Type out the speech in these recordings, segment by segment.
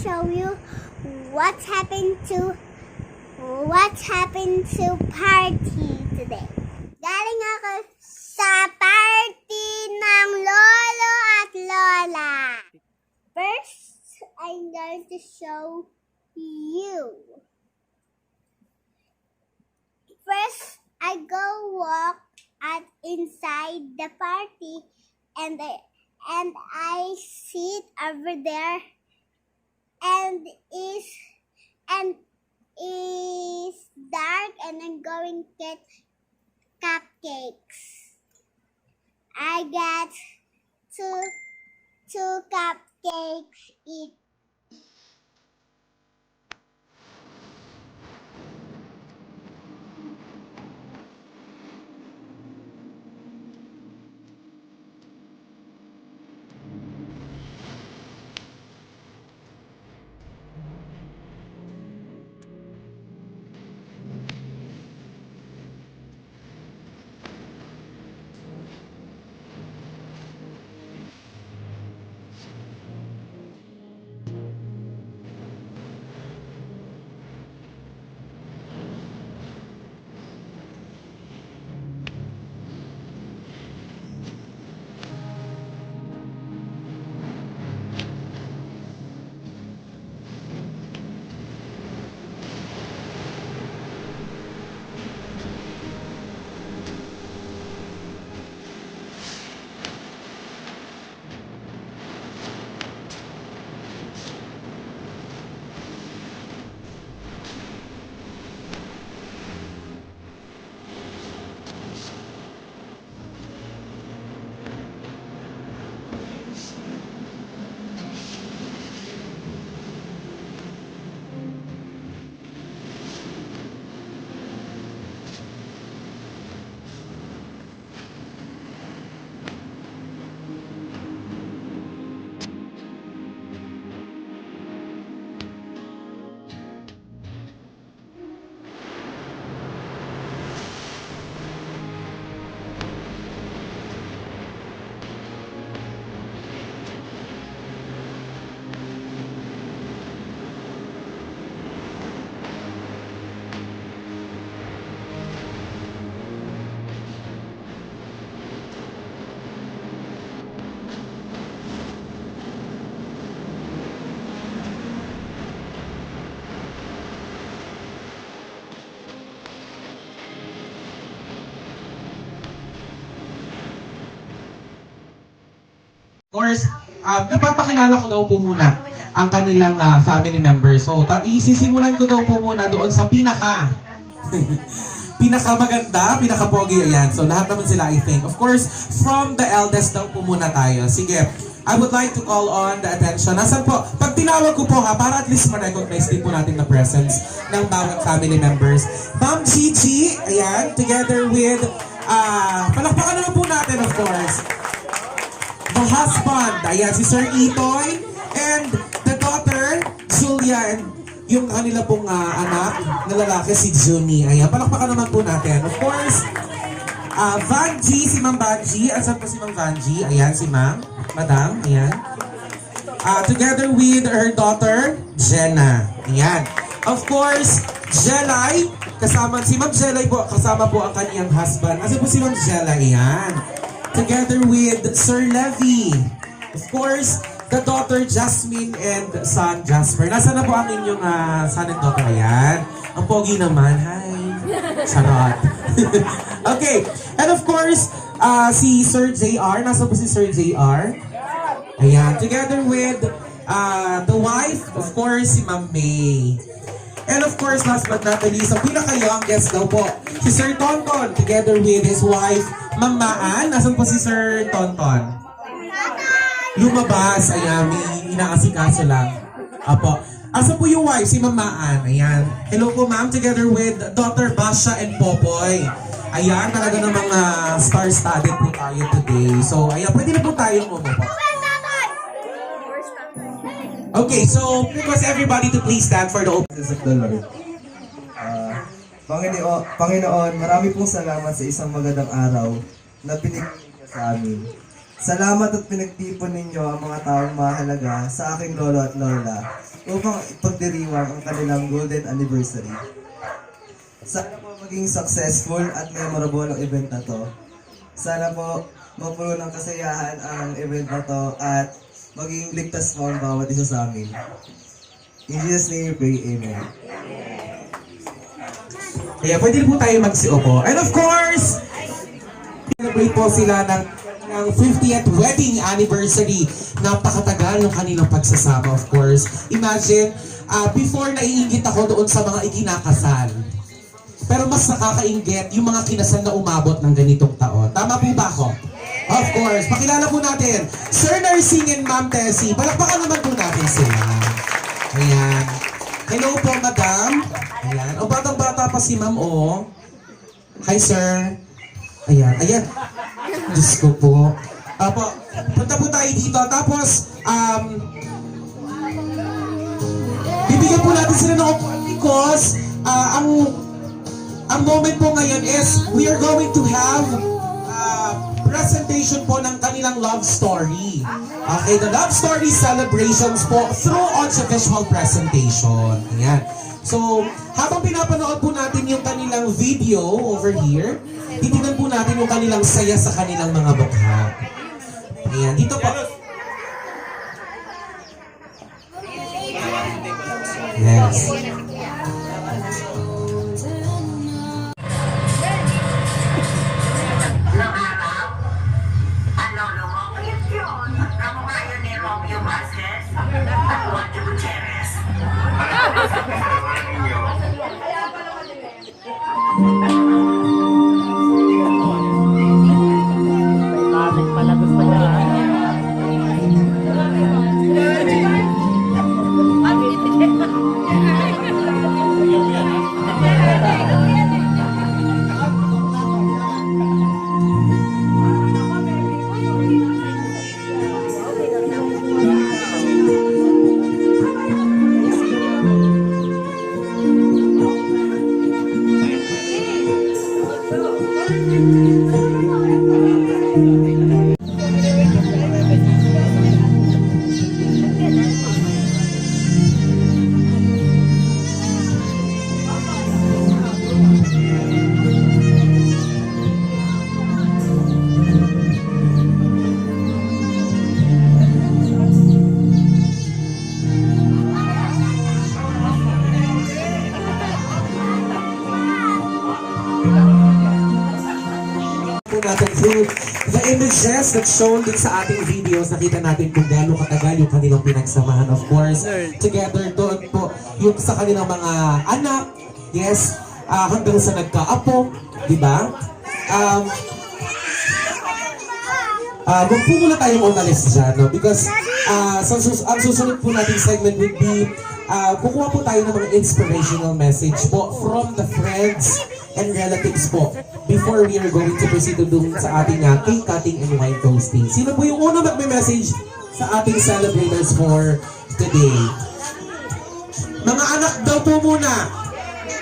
show you what's happened to party today. Galing ako sa party ng lolo at lola. First, I'm going to show you. First, I go walk inside the party and I sit over there and is dark and I'm going to get cupcakes. I got two cupcakes each. Of course, napapakilala ko daw po muna ang kanilang family members. So, isisimulan ko daw po muna doon sa pinakamaganda, pinaka-pogi, ayan. So, lahat naman sila, I think. Of course, from the eldest daw po muna tayo. Sige, I would like to call on the attention. Nasaan po? Pag tinawag ko po para at least ma-recognize din po natin the presence ng bawat family members. Ma'am Gigi, ayan, together with, palakpakan naman po natin, of course. The husband, ayan, si Sir Itoy, and the daughter, Julia, and yung kanila pong anak na lalaki, si Juni. Ayan, palakpakan naman po natin. Of course, Vanji, si Ma'am Vanji. Asan po si Ma'am Vanji? Ayan, si Ma'am, Madam, ayan. Together with her daughter, Jenna. Ayan. Of course, Jelay, kasama, si Ma'am Jelay po, kasama po ang kaniyang husband. Asan po si Ma'am Jelay? Ayan. Together with Sir Levy. Of course, the daughter Jasmine and son Jasper. Nasaan na po ang inyong son and daughter? Ayan. Ang pogi naman. Hi. Charot. Okay. And of course, si Sir JR. Nasaan po si Sir JR? Ayan. Together with the wife, of course, si Ma'am May. And of course, last but not least, ang pinaka-youngest daw po, si Sir Tonton, together with his wife, Ma'am Maan. Nasaan po si Sir Tonton? Lumabas. Ayan, may inaasikaso lang. Apo. Asa po yung wife? Si Ma'am Maan. Ayan. Hello po, ma'am. Together with daughter Basha and Popoy. Ayan, talaga namang star-studded po tayo today. So, ayan, pwede na po tayong umupo. Okay, so request everybody to please stand for the open of the Lord. Panginoon, marami pong salamat sa isang magandang araw na binigay niyo sa amin. Salamat at pinagtipon ninyo ang mga taong mahalaga sa aking lolo at lola upang ipagdiriwang ang kanilang golden anniversary. Sana po maging successful at memorable ang event na to. Sana po mapuno ng kasayahan ang event na to at maging ligtas po ang bawat isa sa amin. In Jesus' name we pray, Amen. Kaya pwede po tayo magsiupo. And of course, celebrate po sila ng 50th wedding anniversary. Napakatagal ng kanilang pagsasama, of course. Imagine, before naiingit ako doon sa mga ikinakasal. Pero mas nakakainggit yung mga kinasal na umabot ng ganitong taon. Tama po ba ako? Of course. Pakilala po natin, Sir Nursing and Ma'am Tessie. Palakpakan naman po natin sila. Ayan. Hello po, Madam. Ayan. O, batang-bata pa si Ma'am, o. Hi, Sir. Ayan. Ayan. Diyos ko po. Apo, punta po tayo dito. Tapos, bibigyan po natin sila ng upuan because ang moment po ngayon is we are going to have presentation po ng kanilang love story. Okay, the love story celebrations po through audiovisual presentation. Ayan. So, habang pinapanood po natin yung kanilang video over here, titignan po natin yung kanilang saya sa kanilang mga bukha. Ayan, dito po. Yes. Natin through the images that shown din sa ating videos, nakita natin kung gaano katagal yung kanilang pinagsamahan, of course. Together doon po yung sa kanilang mga anak, yes, hanggang sa nagkaapo, di ba? Huwag po muna tayong umalis dyan, no? Because ang susunod po nating segment would be kukuha po tayo ng mga inspirational message po from the friends and relatives po before we are going to proceed to dun sa ating cake cutting and wine toasting. Sino po yung unang magme-message sa ating celebrators for today? Mga anak daw po muna.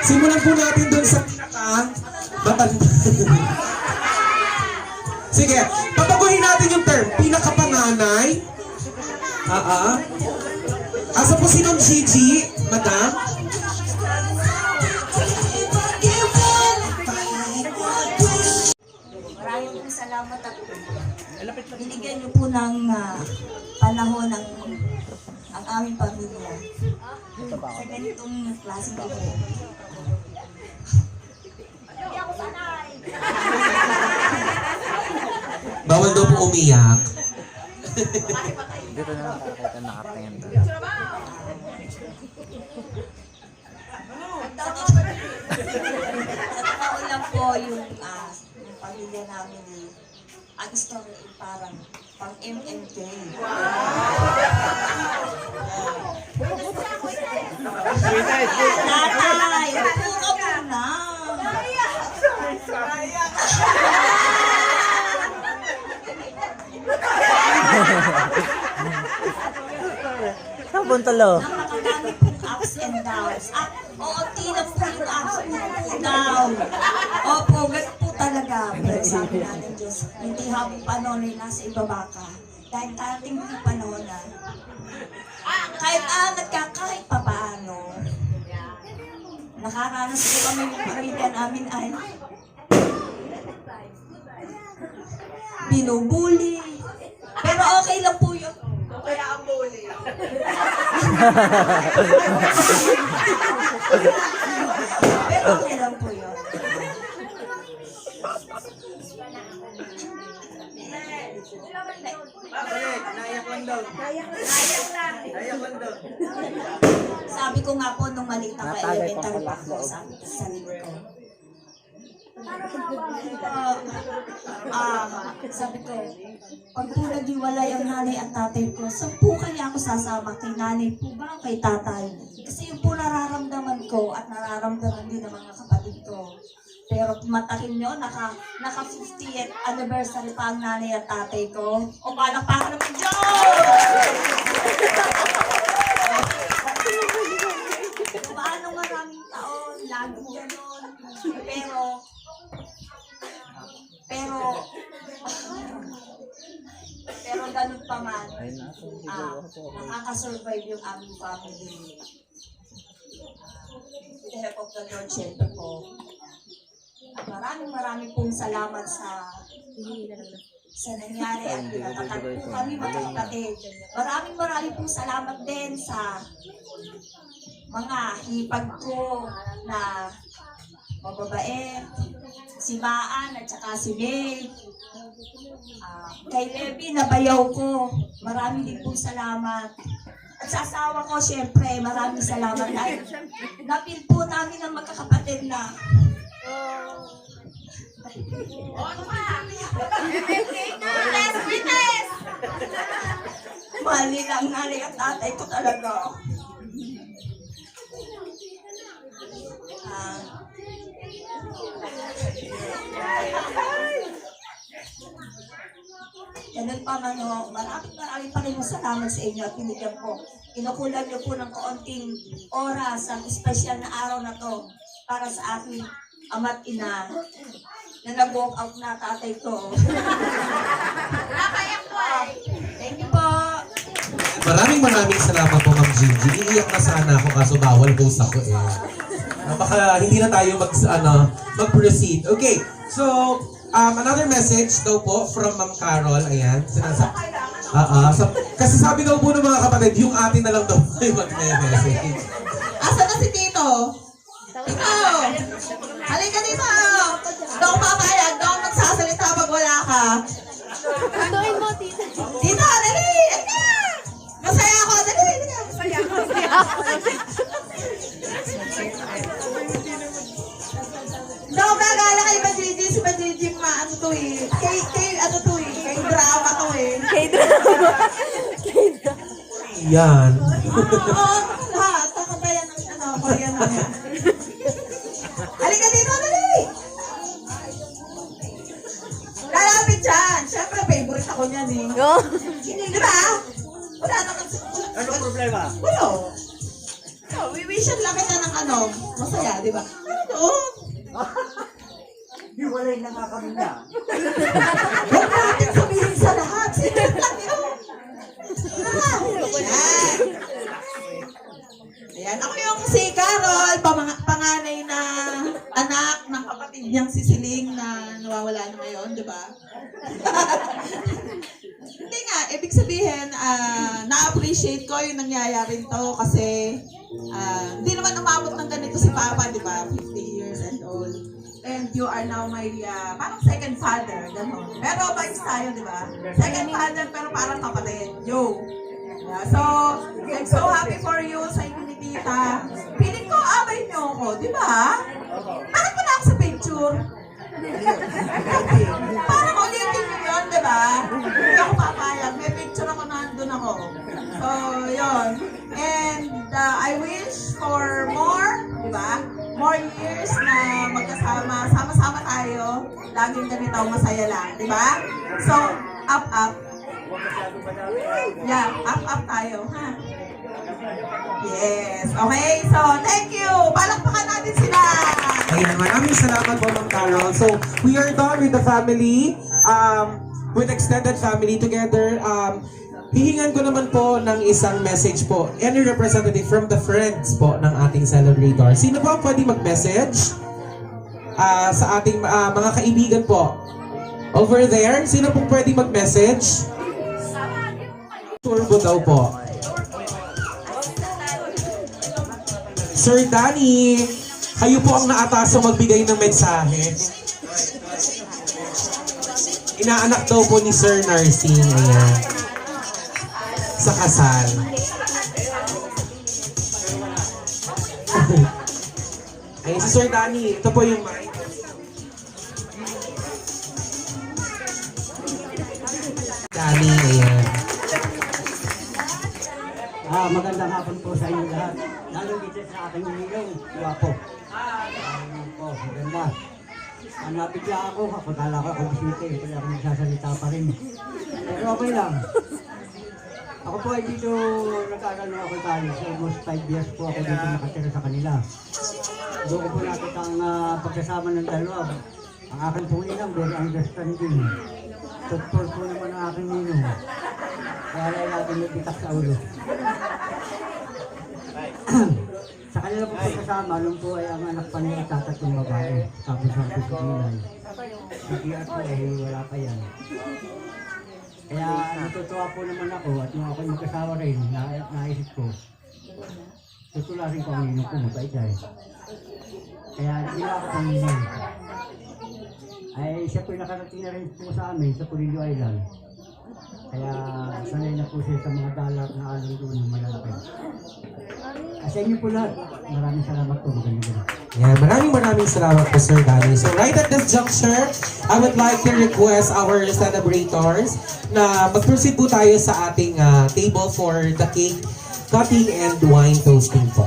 Simulan po natin dun sa pinaka-batanda. Sige, papaguhin natin yung term. Pinaka-panganay. Asa po si Ma'am Gigi, Madam? Maraming salamat at binigyan niyo po ng panahon ang aming pamilya sa ganitong klaseng event. Bawal daw po umiyak. Dito na lang para kita nakatingin doon. Totoo lang po yung pamilya namin ang story ay parang pang MMK. Tatay! Puno po na! Sabon talo. Napakadami pong ups and downs. Oo, tila po yung ups po down. Opo, ganun po talaga. Pero sabi nga ng Diyos, hindi habang panahon ay nasa ibaba ka. Dahil dating yung panahon na kahit angat ka, kahit papaano. Nakaranas ko kami ng pamilya namin ay binubuli. Pero okay lang po yun. Kaya ang bully. Pero okay lang po yun. Sabi ko nga po nung maliit ako, elementary pa ako, sabi ko sa sarili ko. Sabi ko, pag po naghiwalay ang nanay at tatay ko, saan po kaya ako sasama? Kay nanay po ba? Kay tatay? Kasi yun po nararamdaman ko at nararamdaman din ng mga kapatid ko. Pero matakin nyo, naka 50th anniversary pa ang nanay at tatay ko. O palakpakan naman Diyos! Paano maraming taon, laging ganon. Pero ganun pa man, nakaka-survive yung aming family. With the help of the Lord, syempre po. Maraming pong salamat sa nangyari at pinatatat po kami mga kapatid. Maraming pong salamat din sa mga hipag ko na mababait, si Maan at saka si May. Kay Levi na bayaw ko, maraming din pong salamat. At sa asawa ko, syempre, maraming salamat dahil napil po namin ang magkakapatid na mali lang nanay at tatay ko talaga. Ganun pa man ho, maraming pa rin salamat sa inyo at binigyan po. Inukulan niyo po ng kaunting oras ang espesyal na araw na to para sa aking ama't ina na nag-walk out na tatay ko. Thank you po. Maraming salamat po, Ma'am Gigi. Iiyak na sana ako kaso bawal host ako eh. Baka hindi na tayo mag-proceed. Okay, so another message daw po from Ma'am Carol. Ayan, kasi sabi daw po ng mga kapatid, yung atin na lang daw ay mag-message. Asa na si Tito? Tito! Halika dito! Hindi ako papayag, hindi ako magsasalita pag wala ka. Tuloy mo, tita. Tito, dali! Ano? Masaya ako, dali! Masaya ako. Hindi ako gagala kay Badridi, si Badridi ano to eh. Kay drama to eh. Yan. Oo, lahat. Takatayan ng Korean na yan. Halika dito, dali! Lalapit dyan. Siyempre, favorite ako niyan eh. Di ba? Wala naman. Ano problema? Wala. Wiwishan lang kita ng masaya, di ba? Ano? Hiwalay na nga kami na. Huwag natin sabihin sa lahat. Secret lang yun. Ayan, ako yung si Carol, panganay na anak ng kapatid niyang si Siling na nawawala na ngayon, di ba? Hindi nga, ibig sabihin, na-appreciate ko yung nangyayari to kasi hindi naman umabot ng ganito si Papa, di ba? 50 years and all. And you are now my, parang second father, gano'n. Pero vibes tayo, di ba? Second father, pero parang kapatid. Yo! Yeah, so, I'm so happy for you sa inyo ni Tita. Piling ko, abay niyo ako, di ba? Bakit mo na ako sa picture? Parang ulitin niyo yun, di ba? Hindi ako papayag. May picture ako, nandun ako. So, yun. And I wish for more, di ba? More years na magkasama, sama-sama tayo, laging ganito, masaya lang, di ba? So, up. Yeah, up tayo, ha? Yes. Okay, so thank you. Palakpakan natin sila. Ayan, maraming salamat po, Ma'am Carol. So, we are done with the family, with extended family together. Hihingan ko naman po ng isang message po. Any representative from the friends po ng ating celebrator. Sino po ang pwede mag-message? Sa ating mga kaibigan po. Over there, sino po pwede mag-message? Turbo daw po. Sir Danny, kayo po ang naatasang magbigay ng mensahe. Inaanak daw po ni Sir Nursing, ayan, sa kasal. Ayan, si Sir Danny, ito po yung mic. Danny, ayan. Magandang hapon po sa inyo lahat. Lalo dito sa aking nilong, guwapo. Po, maganda. Napigla ako, akala ko ako bisita eh, kaya ako nagsasalita pa rin. Pero okay lang. Ako po ay dito nag-aaral na ako college. Almost 5 years po ako dito nakatira sa kanila. Doon ko po nakita ang pagkasama ng dalawa. Ang aking po nilang very understanding. Tutpor po naman ang aking ninong. Kaya lang natin nabitak sa ulo. Sa kanila po pagkasama, nung po ay ang anak pa nila tatatong babae. Tapos ang puso nila. Hindi ako eh, wala pa yan. Kaya natutuwa po naman ako at nung ako magkasawa rin, naisip ko, tutularin ko ang ninong ko, mabait ay. Kaya hindi ako panginang. Ay siya po nakarating na rin po sa amin sa Pulido Island. Kaya sanay na po siya sa mga dalat na alon doon ng malalaki. Sa inyo po lahat, maraming salamat po. Magandang. Yeah, maraming salamat po, Sir Danny. So right at this juncture, I would like to request our celebrators na mag-proceed po tayo sa ating table for the cake cutting and wine toasting po.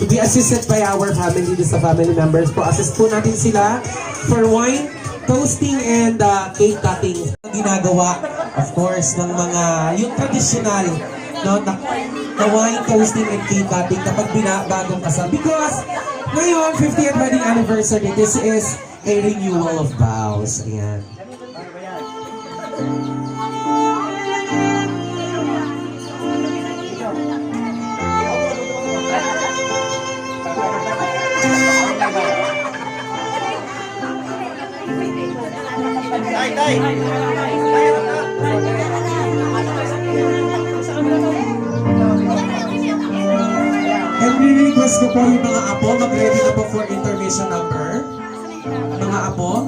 To be assisted by our family, sa family members po. Assist po natin sila for wine toasting and cake cutting. Ginagawa, of course, ng mga, yung traditional, no, na wine toasting and cake cutting kapag bagong kasal. Because ngayon, 50th wedding anniversary, this is a renewal of vows. Ayan. And re-request ko po yung mga apo, mag-ready na po for intermission number. Mga apo.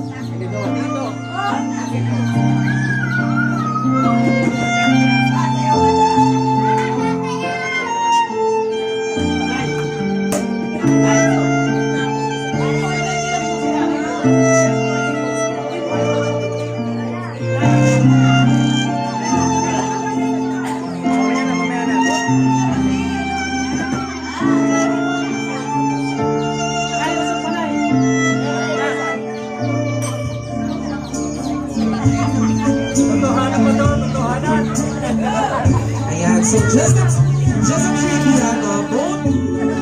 Ayan, so just a trivia, both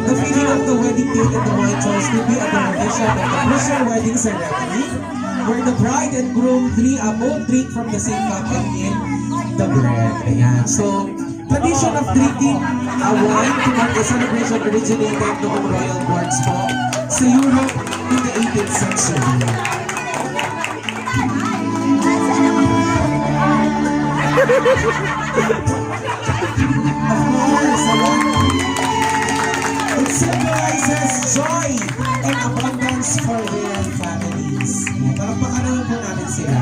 the feeding of the wedding cake and the wine toast will be at the location of the Christian wedding ceremony, where the bride and groom both drink from the same cup and eat the bread. Ayan, so tradition of drinking a wine to mark the celebration originated noong royal courts po sa Europe in the 18th century. Of course, it symbolizes joy and abundance for their families. Palakpakan naman po natin sila.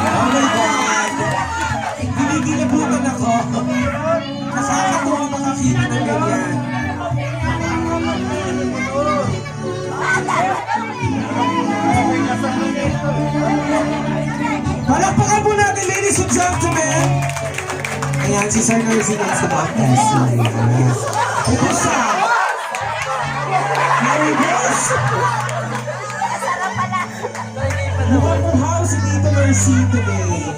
Oh my God! Ginigilabutan ako. Nakakatuwa makakita ng ganyan. Palakpakan po natin, ladies and gentlemen. Ayan, si Sir Nursing ang sa podcast. Ayan. Kumusta? Nervous? How si Tito Nursing today?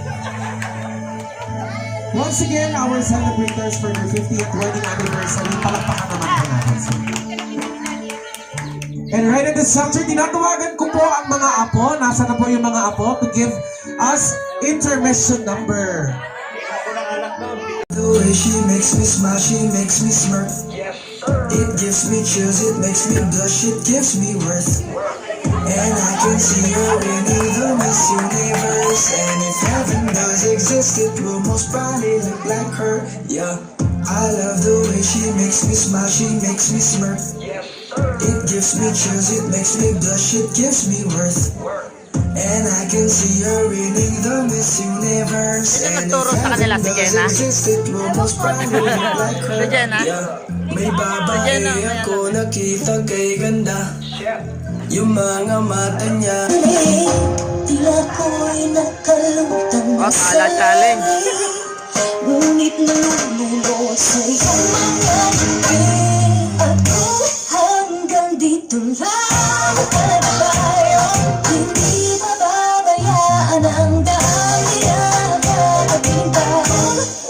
Once again, our celebrators for their 50th wedding anniversary. Palakpakan naman po natin sila. And right at this juncture, tinatawagan ko po ang mga apo. Nasa na po yung mga apo to give us intermission number. The way she makes me smile, she makes me smirk. It gives me chills, it makes me blush, it gives me worth. And I can see her in the Miss Universe. And if heaven does exist, it will most probably look like her. Yeah, I love the way she makes me smile, she makes me smirk. It gives me chills, it makes me blush, it gives me worth. And I can see her winning the Miss Universe. And if heaven does exist, it will most probably look like her. Yeah, may babae ako nakita kay ganda. Yung mga mata niya. Tila ko'y nakalimutan na sa'yo. Ngunit nalulunod sa iyong mga ngiti. Ako hanggang dito lang tayo. Hindi mababayaan ang dahil kapag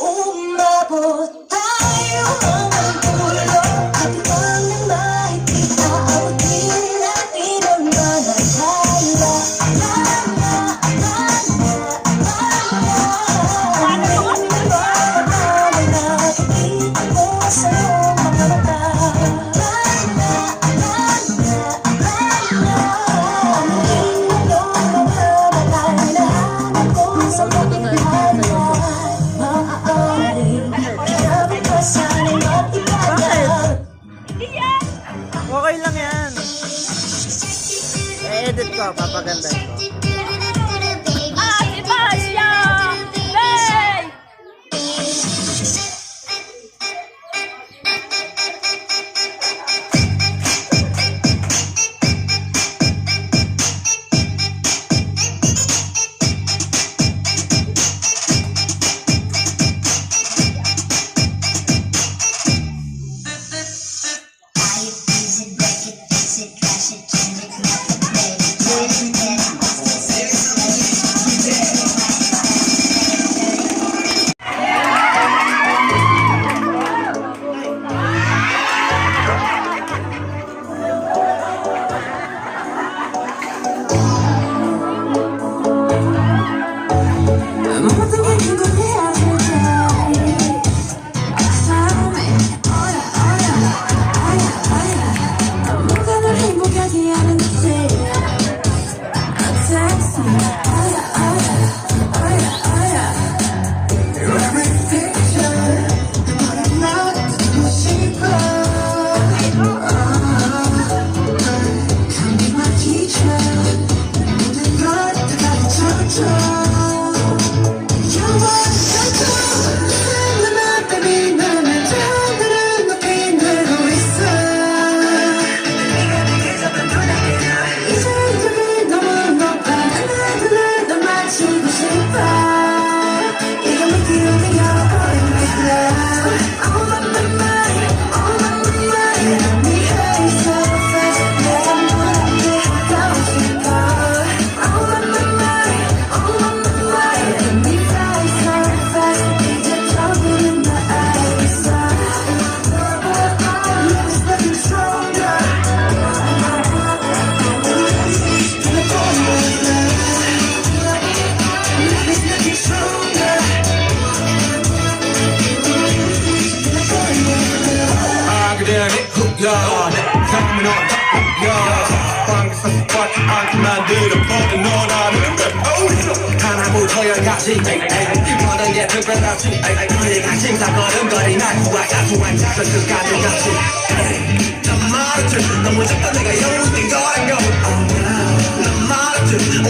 umabot tayo hanggang dulo. At ipang nang makikita, abutin natin ang mga hala. Nakikita ko sa iyong mga mata. Okay lang yan. I-edit ko, papagandahin ko.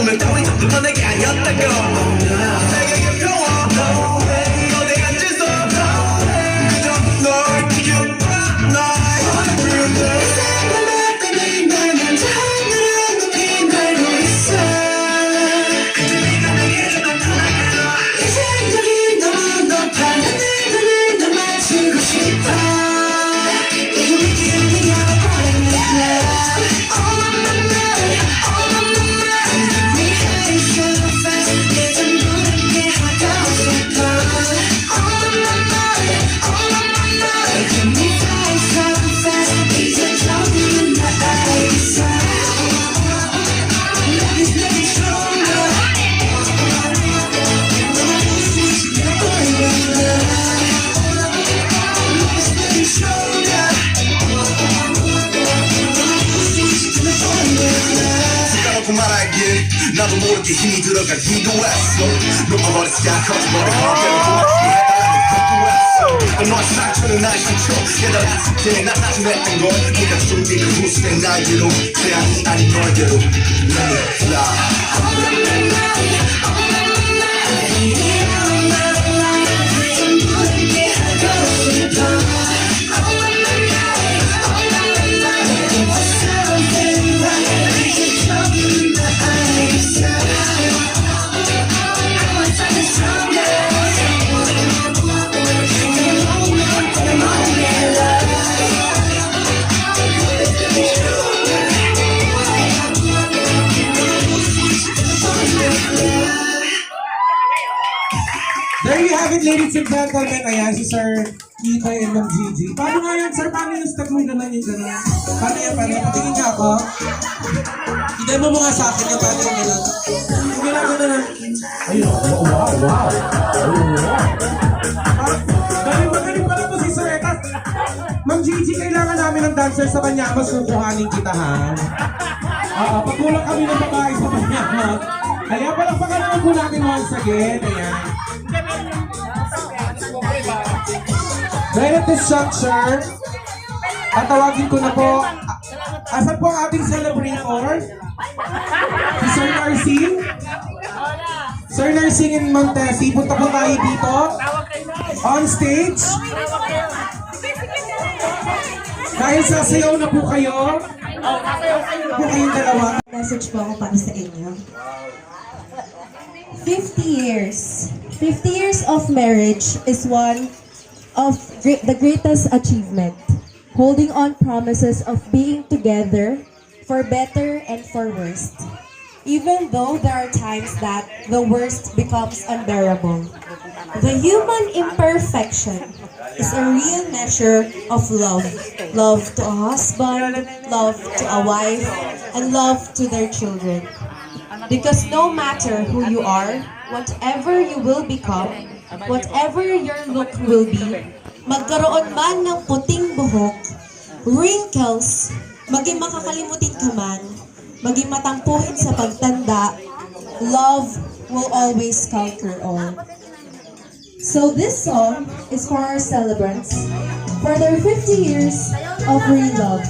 오늘 따위 적도 내게 아니었다고 내게 필요한 어디 앉아서 그저 널 기억나 나의 부르는 생각날 때는 난 하늘은 높이 날고 있어 그저 네가 내게 줬던 편하게 이 생각이 너무 높아 하늘을 널 맞추고 싶어 이게 믿기는 여보는 love all of my mind all of my mind me high so fast 내 전부를 내 yeah. 나도 모르게 힘이 들어가 기도했어 녹아버렸어 커져버린 어깨를 고맙게 너의 상처는 나의 상처 깨달았을 때 난 나중했던 걸 네가 준비 그 후수된 나에게로 태양이 아닌 너에게로 Let me fly There you have it, ladies and gentlemen. Ayan, si Sir Kitay and Ma'am Gigi. Paano nga yun, Sir? Paano yung step mo yung gano'n yung gano'n? Paano yan? Paano yan? Patingin niya ako. I-demo mo nga sa akin yung paano yung gano'n. Yung ginagawa na. Ayun, wow. Magaling pala po si Sir Etas. Ma'am Gigi, kailangan namin ng dancer sa Banyamas. Kukuhanin kita, ha? Pagkulang kami ng babae sa Banyamas. Kaya palakpakan naman po natin once again. Ayan. Dahil at this juncture, tatawagin ko na po. Asan po ang ating celebrator? Si Sir Narsing? Sir Narsing and Montesi, punta po tayo dito. On stage. Dahil sasayaw na po kayo. Po kayong dalawa. Message po ako para sa inyo. 50 years. 50 years of marriage is one of the greatest achievement. Holding on promises of being together for better and for worst. Even though there are times that the worst becomes unbearable. The human imperfection is a real measure of love. Love to a husband, love to a wife, and love to their children. Because no matter who you are, whatever you will become, whatever your look will be, magkaroon man ng puting buhok, wrinkles, maging makakalimutin ka man, maging matampuhin sa pagtanda, love will always conquer all. So this song is for our celebrants, for their 50 years of real love.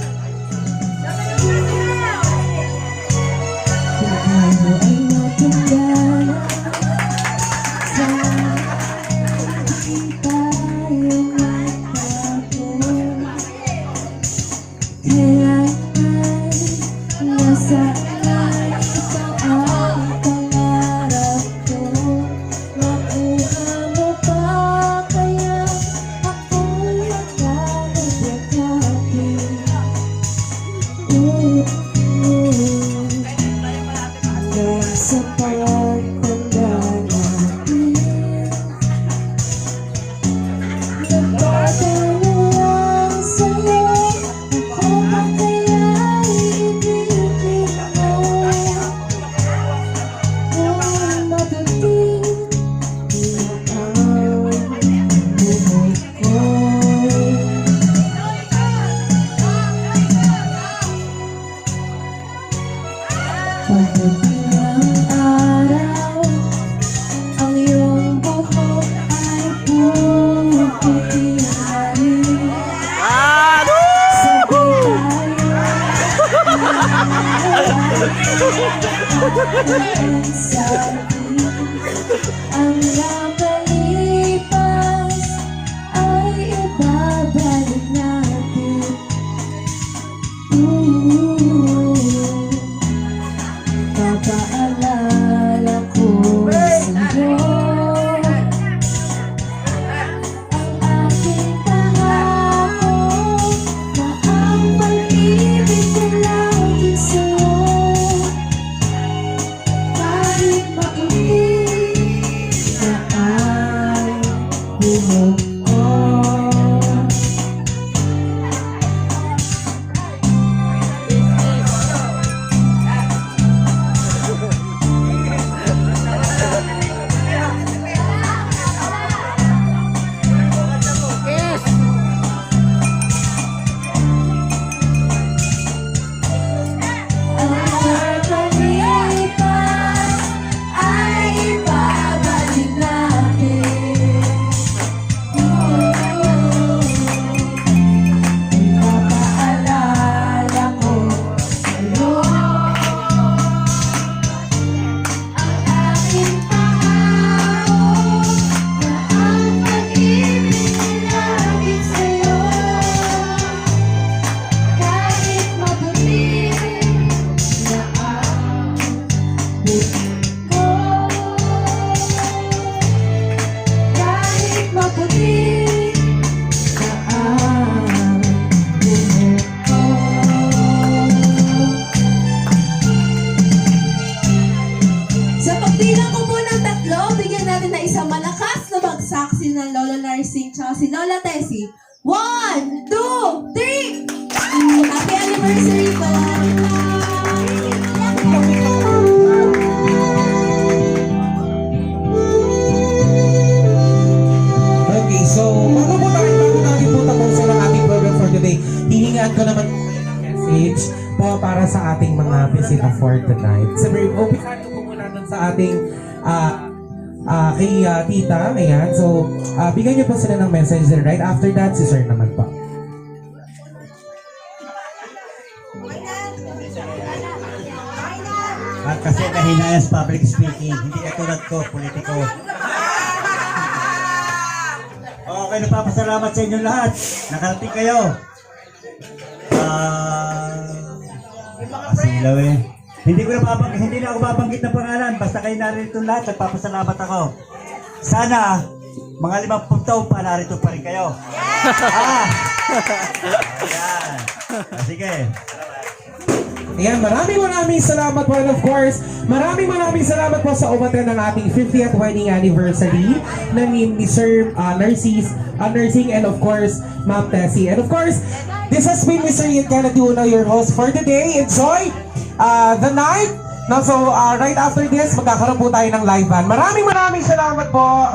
Ang nakalipas ay ibabalik natin. Papaalala ko sa'yo ang aking pangako na ang pag-ibig ko lagi sa'yo. Kahit Blessing, tsaka si Lola Tessie. 1, 2, 3! Happy anniversary po! Okay, so bago natin po tapusin ang ating program for today, hihingaan ko naman po kayo ng message po para sa ating mga bisita for tonight. Sabi, umpisahan ko po muna dun sa ating kay tita, ayan. So, bigyan niyo po sila ng message right after that, si sir naman po. At kasi mahina yan sa public speaking, hindi katulad ko, politiko. Okay, napapasalamat sa inyo lahat. Nakarating kayo. Asilaw eh. Hindi na ako babanggit ng pangalan. Basta kayo narito lahat, nagpapasalamat ako. Sana, mga 50 taon pa narito pa rin kayo. Ayan. Sige. Ayan, maraming salamat po, and of course, maraming salamat po sa umattend ng ating 50th wedding anniversary na ni Sir Nursing and of course, Ma'am Tessie. And of course, this has been Mr. Ian Kennedy Uno, your host for today. Enjoy the night. No, so, right after this, magkakaroon po tayo ng live band. Maraming salamat po.